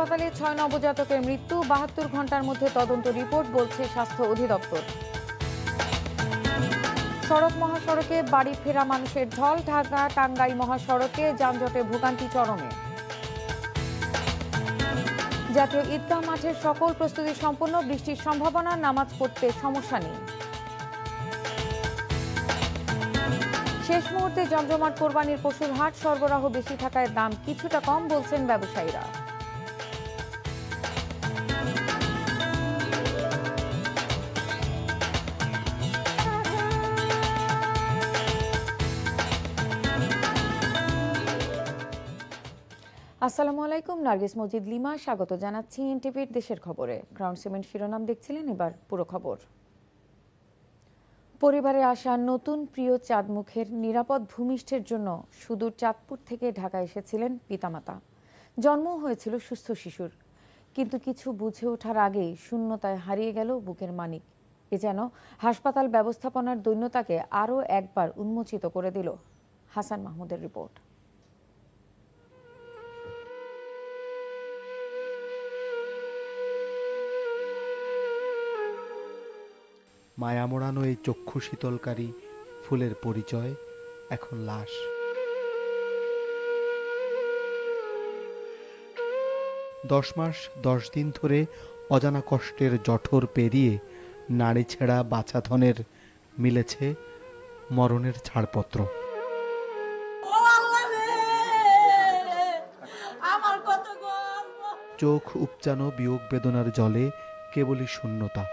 হাসপাতালে 6 নবজাতকের মৃত্যু, 72 ঘন্টার মধ্যে তদন্ত রিপোর্ট, বলছে স্বাস্থ্য অধিদপ্তর। সড়ক মহাসড়কে বাড়ি ফেরা মানুষের ঢল, ঢাকা টাঙ্গাইল মহাসড়কে যানজটে ভোগান্তি চরমে। জাতীয় ঈদগাহ মাঠের সকল প্রস্তুতি সম্পন্ন, বৃষ্টির সম্ভাবনা, নামাজ পড়তে সমস্যা নেই। শেষ মুহূর্তে জমজমাট কোরবানির পশুর হাট, সরবরাহ বেশি থাকায় দাম কিছুটা কম, বলছেন ব্যবসায়ীরা। আসসালামু আলাইকুম, নার্গিস মজিদ লিমা স্বাগত জানাচ্ছি এনটিভির দেশের খবরে। গ্রাউন্ড সিমেন্ট শিরোনাম দেখছিলেন, এবার পুরো খবর। পরিবারে আসা নতুন প্রিয় চাঁদমুখের নিরাপদ ভূমিষ্ঠের জন্য সুদূর চাঁদপুর থেকে ঢাকা এসেছিলেন পিতামাতা। জন্ম হয়েছিল সুস্থ শিশুর, কিন্তু কিছু বুঝে ওঠার আগেই শূন্যতায় হারিয়ে গেল বুকের মানিক। এ যেন হাসপাতাল ব্যবস্থাপনার দৈন্যতাকে আরও একবার উন্মোচিত করে দিল। হাসান মাহমুদের রিপোর্ট। মায়া মোড়ানো এই চক্ষু শীতলকারী ফুলের পরিচয় এখন লাশ। 10 মাস 10 দিন ধরে অজানা কষ্টের জঠর পেরিয়ে নাড়ি ছেঁড়া বাছাধনের মিলেছে মরণের ছাড়পত্র। চোখ উপচানো বিয়োগ বেদনার জলে কেবলই শূন্যতা।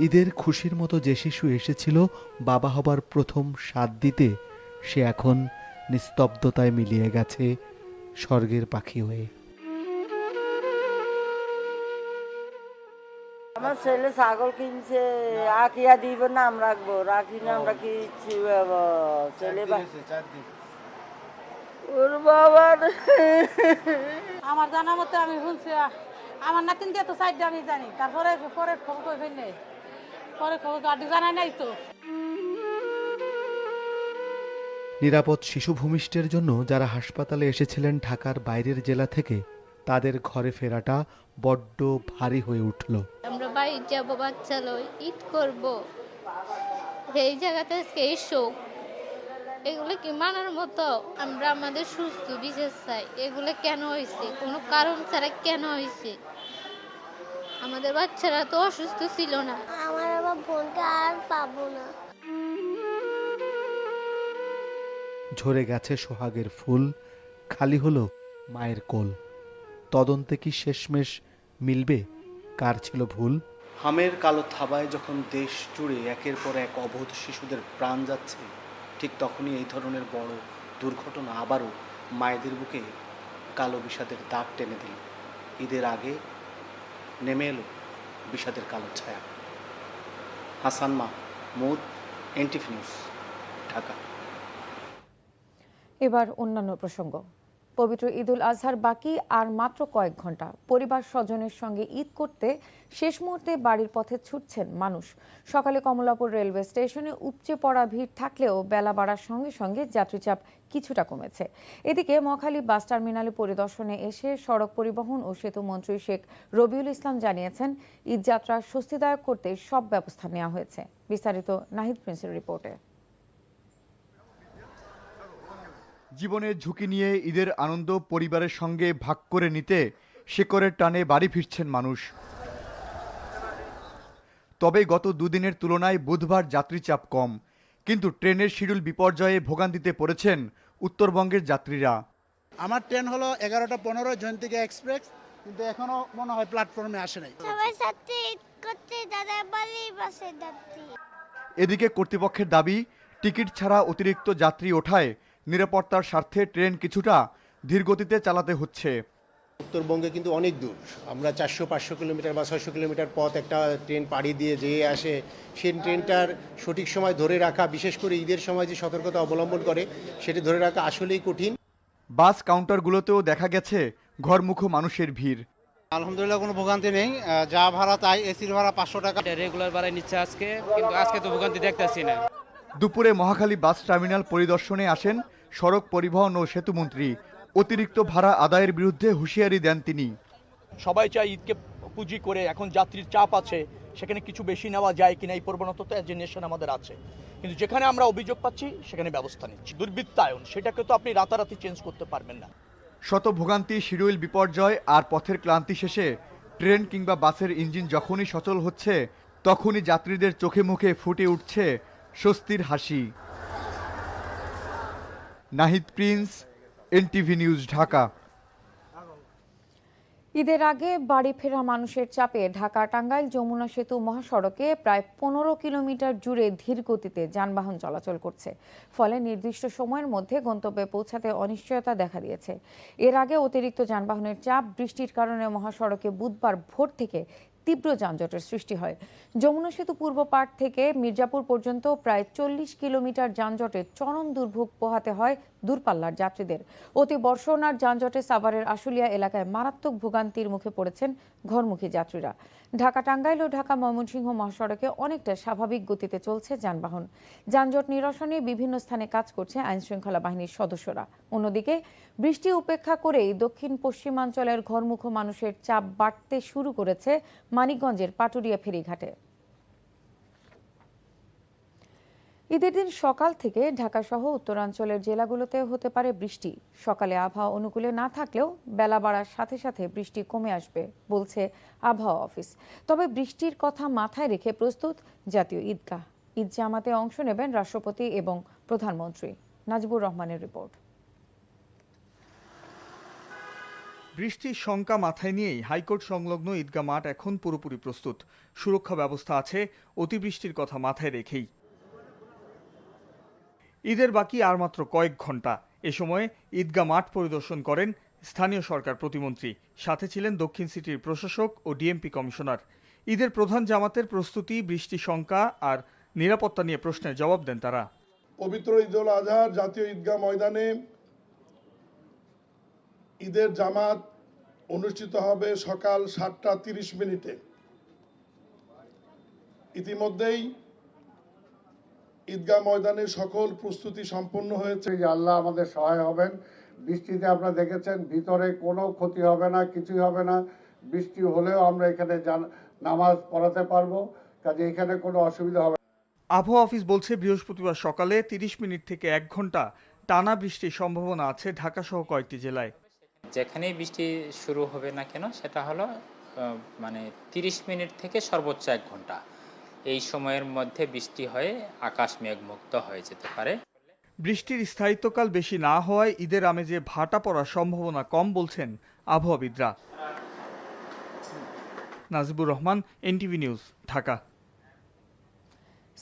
ঈদের খুশির মতো যে শিশু এসেছিল বাবা হবার প্রথম স্বাদ দিতে, সে এখন নিস্তব্ধতায় মিলিয়ে গেছে স্বর্গের পাখি হয়ে। আমার ছেলে ছাগল কিনছে, আকিয়া দিব, নাম রাখবো, রাখি নাম রাখি ছেলে। ওর বাবা আমার জানা মতে আমি শুনছি আমার নাতিন দিয়ে তো সাইডে আমি জানি, তারপরে পরের খবর কই ফেললে পরে খবর গাড়ি জানাই নাই তো। নিরাপদ শিশু ভূমিষ্ঠের জন্য যারা হাসপাতালে এসেছিলেন ঢাকার বাইরের জেলা থেকে, তাদের ঘরে ফেরাটা বড্ড ভারী হয়ে উঠল। আমরা বাড়ি যাব, বাচ্চা লই, ঈদ করব, এই জায়গাতে এই শোক, এগুলো কি মানার মতো? আমরা আমাদের সুস্থ বিচার চাই। এগুলো কেন হয়েছে? কোনো কারণ ছাড়া কেন হয়েছে? আমাদের বাচ্চারা তো অসুস্থ ছিল না। আমার বোনকে আর পাবো না। ঝরে গেছে সোহাগের ফুল, খালি হলো মায়ের কোল। তদন্তে কি শেষমেশ মিলবে কার ছিল ভুল? হামের কালো থাবায় যখন দেশ জুড়ে একের পর এক অবোধ শিশুদের প্রাণ যাচ্ছে, ঠিক তখনই এই ধরনের বড় দুর্ঘটনা আবারও মায়েদের বুকে কালো বিষাদের দাগ টেনে দিল। ঈদের আগে নেমে এলো বিষাদের কালো ছায়া। Hasan Mahmud, NTV news, Dhaka. এবার অন্যান্য প্রসঙ্গ। পবিত্র ঈদুল আজহার বাকি আর মাত্র কয়েক ঘন্টা। পরিবার স্বজনের সঙ্গে ঈদ করতে শেষ মুহূর্তে বাড়ির পথে ছুটছেন মানুষ। সকালে কমলাপুর রেলওয়ে স্টেশনে উপচে পড়া ভিড় থাকলেও বেলা বাড়ার সঙ্গে সঙ্গে যাত্রীচাপ কিছুটা কমেছে। এদিকে মখালী বাস টার্মিনালে পরিদর্শনে এসে সড়ক পরিবহন ও সেতু মন্ত্রী শেখ রবিউল ইসলাম জানিয়েছেন, ঈদযাত্রা স্বস্তিদায়ক করতে সব ব্যবস্থা নেওয়া হয়েছে। বিস্তারিত নাহিদ প্রিন্সের রিপোর্টে। জীবনের ঝুঁকি নিয়ে ঈদের আনন্দ পরিবারের সঙ্গে ভাগ করে নিতে শেকড়ের টানে বাড়ি ফিরছেন মানুষ। তবে গত দুদিনের তুলনায় বুধবার যাত্রীচাপ কম, কিন্তু ট্রেনের শিডিউল বিপর্যয়ে ভোগান্তিতে পড়েছেন উত্তরবঙ্গের যাত্রীরা। আমার ট্রেন হলো 11টা 15 জয়ন্তিকা এক্সপ্রেস, কিন্তু এখনো মনে হয় প্ল্যাটফর্মে আসে নাই। সবাই সাথে করতে দাদা বাড়ি বাসে যাচ্ছি। এদিকে কর্তৃপক্ষের দাবি, টিকিট ছাড়া অতিরিক্ত যাত্রী ওঠায় নিরাপত্তার স্বার্থে ট্রেন কিছুটা ধীরগতিতে চালাতে হচ্ছে। উত্তরবঙ্গে কিন্তু অনেক দূর, আমরা 400-500 কিলোমিটার বা 600 কিলোমিটার পথ একটা ট্রেন পাড়ি দিয়ে যেয়ে আসে। সেই ট্রেনটার সঠিক সময় ধরে রাখা, বিশেষ করে ঈদের সময় যে সতর্কতা অবলম্বন করে, সেটি ধরে রাখা আসলেই কঠিন। বাস কাউন্টারগুলোতেও দেখা গেছে ঘরমুখো মানুষের ভিড়। আলহামদুলিল্লাহ কোনো ভোগান্তি নেই, যা ভাড়া তাই। এসির ভাড়া 500 টাকা রেগুলার ভাড়াই নিচ্ছে আজকে, কিন্তু আজকে তো ভোগান্তি দেখতেছি না। দুপুরে মহাখালী বাস টার্মিনাল পরিদর্শনে আসেন সড়ক পরিবহন ও সেতুমন্ত্রী। অতিরিক্ত ভাড়া আদায়ের বিরুদ্ধে হুঁশিয়ারি দেন তিনি। সবাই চায় ঈদকে পুঁজি করে, এখন যাত্রীর চাপ আছে, সেখানে কিছু বেশি নেওয়া যায় কিনা এই প্রবণতা তো জেনারেশন আমাদের আছে, কিন্তু যেখানে আমরা অভিযোগ পাচ্ছি সেখানে ব্যবস্থা নিচ্ছি। দুর্বৃত্তায়ন সেটাকে তো আপনি রাতারাতি চেঞ্জ করতে পারবেন না। শত ভোগান্তি, শিডিউল বিপর্যয় আর পথের ক্লান্তি শেষে ট্রেন কিংবা বাসের ইঞ্জিন যখনই সচল হচ্ছে তখনই যাত্রীদের চোখে মুখে ফুটে উঠছে স্বস্তির হাসি। Nahid Prince, NTV news, Dhaka. ঈদের আগে বাড়ি ফেরা মানুষের চাপে ঢাকা টাঙ্গাইল যমুনা সেতু মহাসড়কে প্রায় 15 কিলোমিটার জুড়ে ধীর গতিতে যানবাহন চলাচল করছে। ফলে নির্দিষ্ট সময়ের মধ্যে গন্তব্যে পৌঁছাতে অনিশ্চয়তা দেখা দিয়েছে। এর আগে অতিরিক্ত যানবাহনের চাপ, বৃষ্টির কারণে মহাসড়কে বুধবার ভোর থেকে তীব্র যানজটের সৃষ্টি হয়। যমুনা সেতু পূর্ব পাড় থেকে মির্জাপুর পর্যন্ত প্রায় 40 কিলোমিটার যানজটে চরম দুর্ভোগ পোহাতে হয় দূরপাল্লার যাত্রীদের। অতি বর্ষণার যানজটে সাভারের আশুলিয়া এলাকায় মারাত্মক ভোগান্তির মুখে পড়েছেন ঘরমুখী যাত্রীরা। ঢাকা টাঙ্গাইল ও ঢাকা ময়মনসিংহ মহাসড়কে অনেকটা স্বাভাবিক গতিতে চলছে যানবাহন। যানজট নিরসনে বিভিন্ন স্থানে কাজ করছে আইনশৃঙ্খলা বাহিনীর সদস্যরা। অন্যদিকে বৃষ্টি উপেক্ষা করেই দক্ষিণ পশ্চিমাঞ্চলের ঘরমুখ মানুষের চাপ বাড়তে শুরু করেছে মানিকগঞ্জের পাটুরিয়া ফেরিঘাটে। ঈদের দিন সকাল থেকে ঢাকা সহ উত্তরাঞ্চলের জেলাগুলোতে হতে পারে বৃষ্টি। সকালে আবহাওয়া অনুকূলে না থাকলেও বেলা বাড়ার সাথে সাথে বৃষ্টি কমে আসবে বলছে আবহাওয়া অফিস। তবে বৃষ্টির কথা মাথায় রেখে প্রস্তুত জাতীয় ঈদগাহ। ঈদ জামাতে অংশ নেবেন রাষ্ট্রপতি এবং প্রধানমন্ত্রী। নাজিবুর রহমানের রিপোর্ট। বৃষ্টির শঙ্কা মাথায় নিয়েই হাইকোর্ট সংলগ্ন ঈদগাহ মাঠ এখন পুরোপুরি প্রস্তুত। সুরক্ষা ব্যবস্থা আছে অতিবৃষ্টির কথা মাথায় রেখেই। ঈদের বাকি আর মাত্র কয়েক ঘন্টা। এ সময় ঈদগাহ মাঠ পরিদর্শন করেন স্থানীয় সরকার প্রতিমন্ত্রী, সাথে ছিলেন দক্ষিণ সিটির প্রশাসক ও ডিএমপি কমিশনার। ঈদের প্রধান জামাতের প্রস্তুতি, বৃষ্টি শঙ্কা আর নিরাপত্তা নিয়ে প্রশ্নের জবাব দেন তারা। পবিত্র ঈদুল আজহার জাতীয় ঈদগাহ ময়দানে ঈদের জামাত অনুষ্ঠিত হবে সকাল 7:30। ইতিমধ্যেই ঈদগাহ ময়দানের সকল প্রস্তুতি সম্পন্ন হয়েছে। আল্লাহ আমাদের সহায় হবেন। বৃষ্টিতে আপনারা দেখেছেন ভিতরে কোনো ক্ষতি হবে না, কিছুই হবে না। বৃষ্টি হলেও আমরা এখানে নামাজ পড়াতে পারবো, কাজে এখানে কোনো অসুবিধা হবে না। আবহাওয়া অফিস বলছে বৃহস্পতিবার সকালে 30 মিনিট থেকে 1 ঘন্টা টানা বৃষ্টির সম্ভাবনা আছে ঢাকা সহ কয়েকটি জেলায়। যেখানেই বৃষ্টি শুরু হবে না কেন সেটা হলো 30 মিনিট থেকে সর্বোচ্চ 1 ঘন্টা। এই সময়ের মধ্যে বৃষ্টি হয়ে আকাশ মেঘমুক্ত হয়ে যেতে পারে। বৃষ্টির স্থায়িত্বকাল বেশি না হওয়ায় ঈদের আমেজে ভাটা পড়ার সম্ভাবনা কম বলছেন আবহাওয়াবিদরা। Najibur Rahman, NTV news, Dhaka.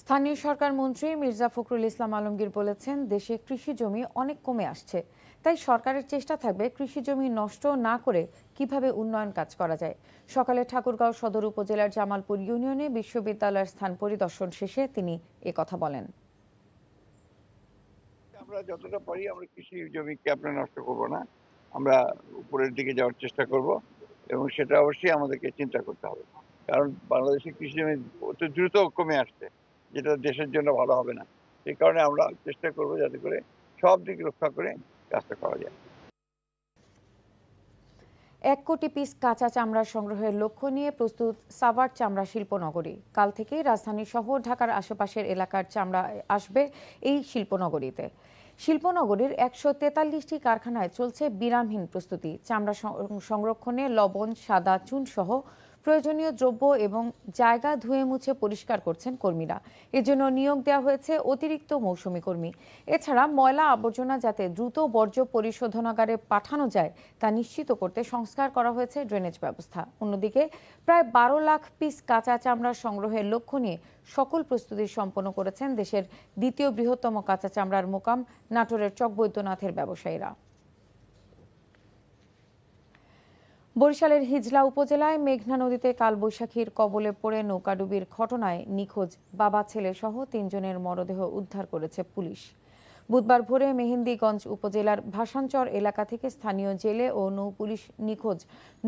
স্থানীয় সরকার মন্ত্রী মির্জা ফখরুল ইসলাম আলমগীর বলেছেন, দেশে কৃষি জমি অনেক কমে আসছে, তাই সরকারের চেষ্টা থাকবে কৃষি জমি নষ্ট না করে কিভাবে উন্নয়ন কাজ করা যায়। সকালে ঠাকুরগাঁও সদর উপজেলার জামালপুর ইউনিয়নে বিশ্ববিদ্যালয়ের স্থান পরিদর্শন শেষে তিনি কথা বলেন। আমরা যতটা পারি আমরা কৃষি জমিকে আপনার নষ্ট করব না, আমরা উপরের দিকে যাওয়ার চেষ্টা করব এবং সেটা অবশ্যই আমাদেরকে চিন্তা করতে হবে, কারণ বাংলাদেশের কৃষি জমি অতি দ্রুত কমে আসছে, যেটা দেশের জন্য ভালো হবে না। এই কারণে আমরা চেষ্টা করব যাতে করে সব দিক রক্ষা করে কাজটা করা যায়। 1 কোটি পিস কাঁচা চামড়া সংগ্রহের লক্ষ্য নিয়ে প্রস্তুত সাভার চামড়া শিল্পনগরী। কাল থেকেই রাজধানী সহ ঢাকার আশেপাশের এলাকার চামড়া আসবে এই শিল্পনগরীতে। শিল্পনগরীর 143টি কারখানায় চলছে বিরামহীন প্রস্তুতি। চামড়া সংরক্ষণে লবণ, সাদা চুন সহ প্রয়োজনীয় দ্রব্য এবং জায়গা ধুয়ে মুছে পরিষ্কার করছেন কর্মীরা। এজন্য নিয়োগ দেওয়া হয়েছে অতিরিক্ত মৌসুমী কর্মী। এছাড়া ময়লা আবর্জনা যাতে দ্রুত বর্জ্য পরিশোধনাগারে পাঠানো যায় তা নিশ্চিত করতে সংস্কার করা হয়েছে ড্রেনেজ ব্যবস্থা। অন্যদিকে প্রায় 12 লাখ পিস কাঁচা চামড়া সংগ্রহের লক্ষ্য নিয়ে সকল প্রস্তুতি সম্পন্ন করেছেন দেশের দ্বিতীয় বৃহত্তম কাঁচা চামড়ার মোকাম নাটোরের চকবৈদ্যনাথের ব্যবসায়ীরা। বরিশালের হিজলা উপজেলায় মেঘনা নদীতে কালবৈশাখীর কবলে পড়ে নৌকাডুবির ঘটনায় নিখোঁজ বাবা ছেলে সহ 3 জনের মরদেহ উদ্ধার করেছে পুলিশ। বুধবার ভোরে মেহেন্দিগঞ্জ উপজেলার ভাসানচর এলাকা থেকে স্থানীয় জেলে ও নৌপুলিশ নিখোঁজ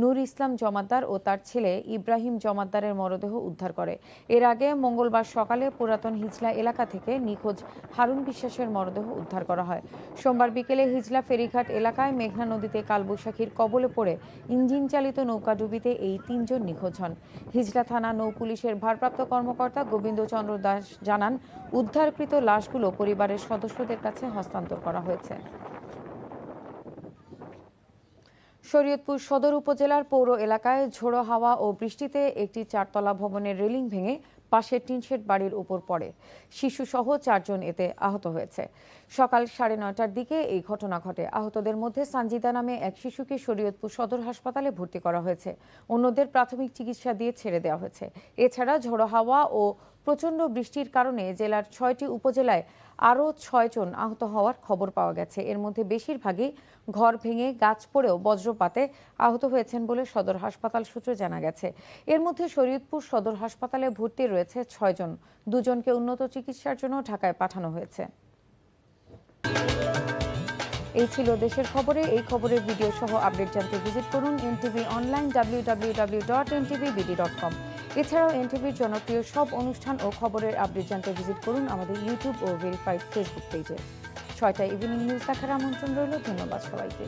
নূর ইসলাম জমাদ্দার ও তার ছেলে ইব্রাহিম জমাদ্দারের মরদেহ উদ্ধার করে। এর আগে মঙ্গলবার সকালে পুরাতন হিজলা এলাকা থেকে নিখোঁজ হারুন বিশ্বাসের মরদেহ উদ্ধার করা হয়। সোমবার বিকেলে হিজলা ফেরিঘাট এলাকায় মেঘনা নদীতে কালবৈশাখীর কবলে পড়ে ইঞ্জিন চালিত নৌকাডুবিতে এই 3 জন নিখোঁজ হন। হিজলা থানা নৌপুলিশের ভারপ্রাপ্ত কর্মকর্তা গোবিন্দচন্দ্র দাস জানান, উদ্ধারকৃত লাশগুলো পরিবারের সদস্যদের কাছে হস্তান্তর করা হয়েছে। শরীয়তপুর সদর উপজেলার পৌর এলাকায় ঝোড়ো হাওয়া ও বৃষ্টিতে একটি 4তলা ভবনের রেলিং ভেঙে পাশের টিনশেড বাড়ির উপর পড়ে। শিশুসহ 4 জন এতে আহত হয়েছে। সকাল 9:30টার দিকে এই ঘটনা ঘটে। আহতদের মধ্যে সানজিদা নামে এক শিশুকে শরীয়তপুর সদর হাসপাতালে ভর্তি করা হয়েছে। অন্যদের প্রাথমিক চিকিৎসা দিয়ে ছেড়ে দেওয়া হয়েছে। এছাড়া ঝোড়ো হাওয়া ও প্রচণ্ড বৃষ্টির কারণে জেলার 6টি উপজেলায় আরও 6 জন আহত হওয়ার খবর পাওয়া গেছে। এর মধ্যে বেশিরভাগই ঘর ভেঙে গাছ পড়েও বজ্রপাতে আহত হয়েছেন বলে সদর হাসপাতাল সূত্রে জানা গেছে। এর মধ্যে শরীয়তপুর সদর হাসপাতালে ভর্তি রয়েছে 6 জন। 2 জনকে উন্নত চিকিৎসার জন্য ঢাকায় পাঠানো হয়েছে। এই ছিল দেশের খবরে। এই খবরের ভিডিও সহ আপডেট জানতে ভিজিট করুন এনটিভি অনলাইন www.ntvbd.com। এছাড়াও এনটিভির জনপ্রিয় সব অনুষ্ঠান ও খবরের আপডেট জানতে ভিজিট করুন আমাদের ইউটিউব ও ভেরিফাইড ফেসবুক পেজে। 6টায় ইভিনিং নিউজ দেখার আমন্ত্রণ রইল। ধন্যবাদ সবাইকে।